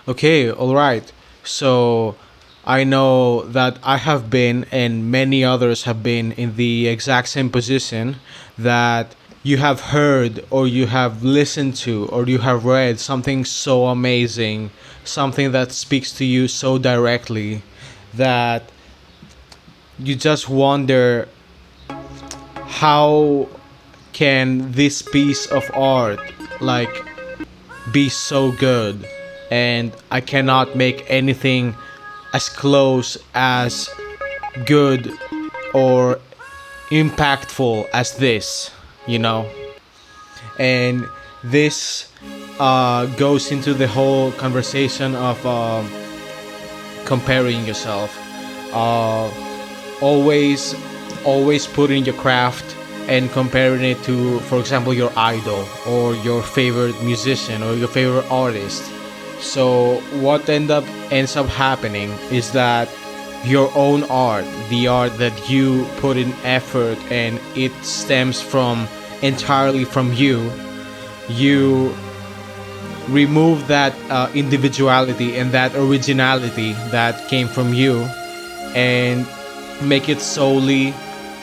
Okay, all right. So I know that I have been, and many others have been, in the exact same position that you have heard, or you have listened to, or you have read something so amazing, something that speaks to you so directly that you just wonder, how can this piece of art, like, be so good, and I cannot make anything as close as good or impactful as this, you know? And this goes into the whole conversation of comparing yourself. Uh, always, always putting your craft and comparing it to, for example, your idol or your favorite musician or your favorite artist. So what ends up happening is that your own art, the art that you put in effort and it stems from entirely from you, you remove that individuality and that originality that came from you, and make it solely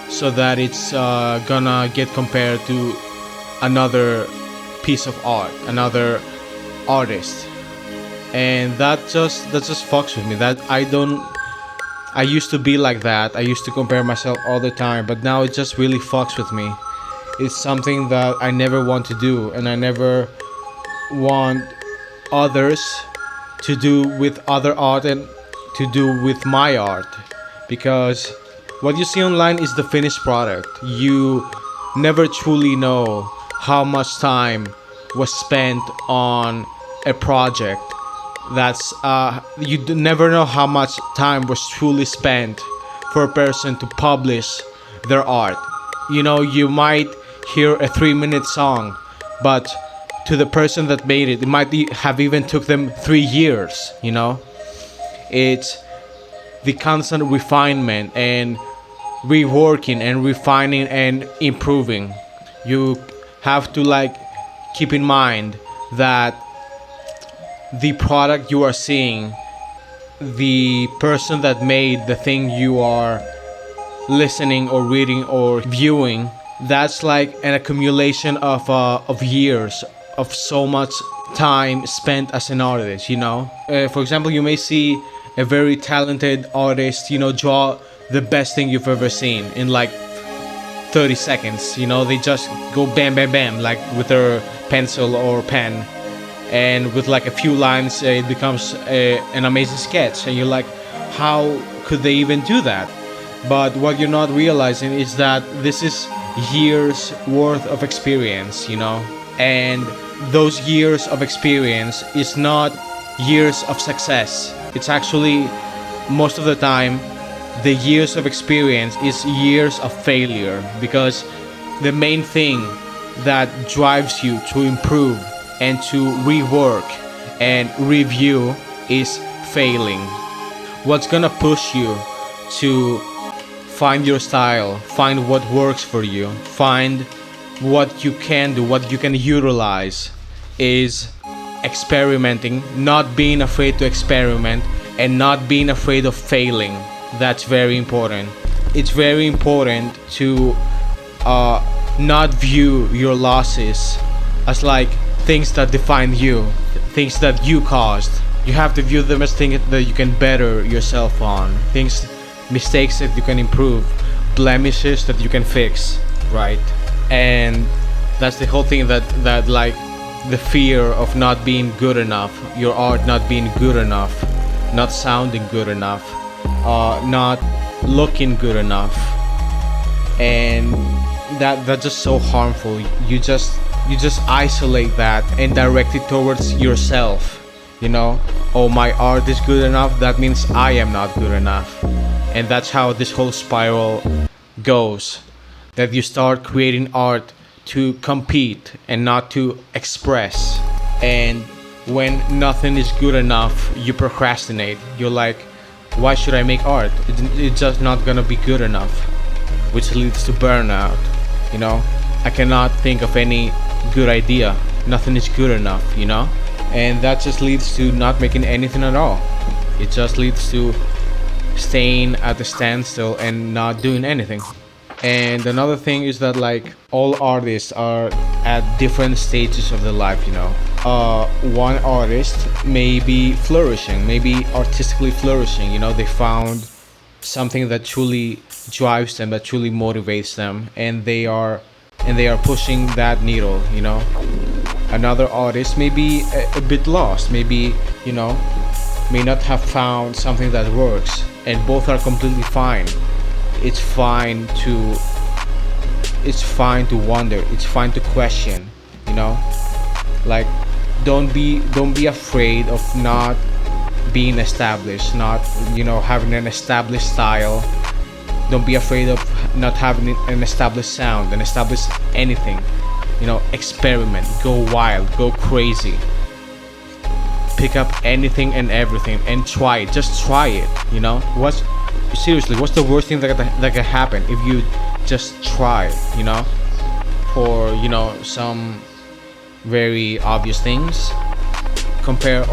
so that it's gonna get compared to another piece of art, another artist. And that just fucks with me. That I used to be like that. I used to compare myself all the time, but now it just really fucks with me. It's something that I never want to do, and I never want others to do with other art and to do with my art, because what you see online is the finished product. You never truly know how much time was spent on a project. That's never know how much time was truly spent for a person to publish their art. You know, you might hear a 3-minute song, but to the person that made it, it might have even took them 3 years. You know, it's the constant refinement and reworking and refining and improving. You have to, like, keep in mind that the product you are seeing, the person that made the thing you are listening or reading or viewing, that's like an accumulation of years of so much time spent as an artist. You know, for example, you may see a very talented artist, you know, draw the best thing you've ever seen in like 30 seconds. You know, they just go bam bam bam, like with their pencil or pen, and with like a few lines it becomes an amazing sketch, and you're like, how could they even do that? But what you're not realizing is that this is years worth of experience, you know. And those years of experience is not years of success. It's actually, most of the time, the years of experience is years of failure, because the main thing that drives you to improve and to rework and review is failing. What's gonna push you to find your style, find what works for you, find what you can do, what you can utilize, is experimenting, not being afraid to experiment, and not being afraid of failing. That's very important. It's very important to not view your losses as like things that define you, things that you caused. You have to view them as things that you can better yourself on, things, mistakes that you can improve, blemishes that you can fix, right? And that's the whole thing, that like the fear of not being good enough, your art not being good enough, not sounding good enough, not looking good enough, and that's just so harmful. You just isolate that and direct it towards yourself. You know, oh, my art is good enough, that means I am not good enough. And that's how this whole spiral goes, that you start creating art to compete and not to express. And when nothing is good enough, you procrastinate. You're like, why should I make art? It's just not gonna be good enough, which leads to burnout. You know, I cannot think of any good idea. Nothing is good enough, you know? and that just leads to not making anything at all. It just leads to staying at the standstill and not doing anything. And another thing is that like all artists are at different stages of their life, you know. One artist may be flourishing, maybe artistically flourishing, you know, they found something that truly drives them, that truly motivates them, and they are pushing that needle, you know. Another artist may be a bit lost, maybe, you know, may not have found something that works, and both are completely fine. It's fine to wonder, it's fine to question, you know. Like don't be afraid of not being established, not, you know, having an established style. Don't be afraid of not having an established sound, an established anything. You know, experiment, go wild, go crazy. Pick up anything and everything and try it. Just try it, you know? What's the worst thing that can happen if you just try, you know? For, you know, some very obvious things. Compare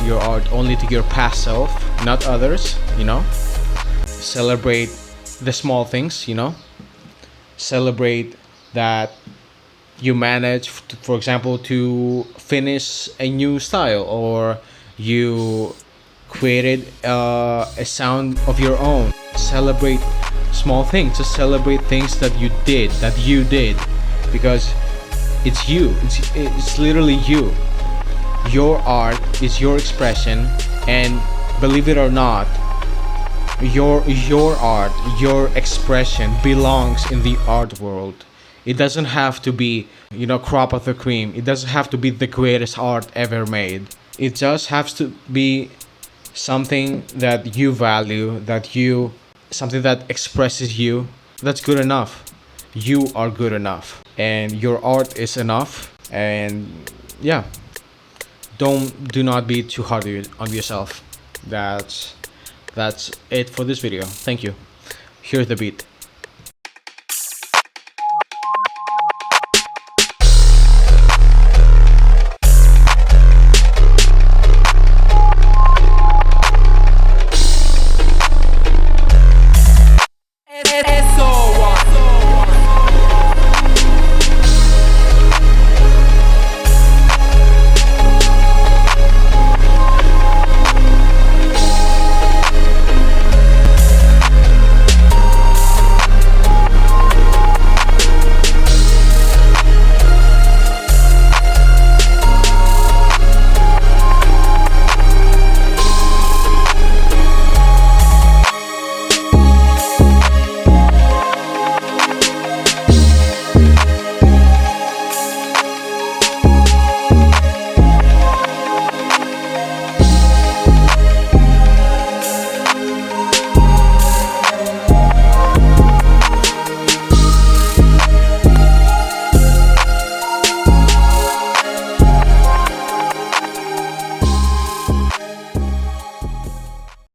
your art only to your past self, not others, you know. Celebrate the small things, you know. Celebrate that you manage, for example, to finish a new style, or you created a sound of your own. Celebrate small things. Just celebrate things that you did, because it's you. It's literally you. Your art is your expression, and believe it or not, your art, your expression belongs in the art world. It doesn't have to be, you know, crop of the cream. It doesn't have to be the greatest art ever made. It just has to be something that you value, something that expresses you. That's good enough. You are good enough, and your art is enough. And yeah, do not be too hard on yourself. That's it for this video. Thank you. Here's the beat.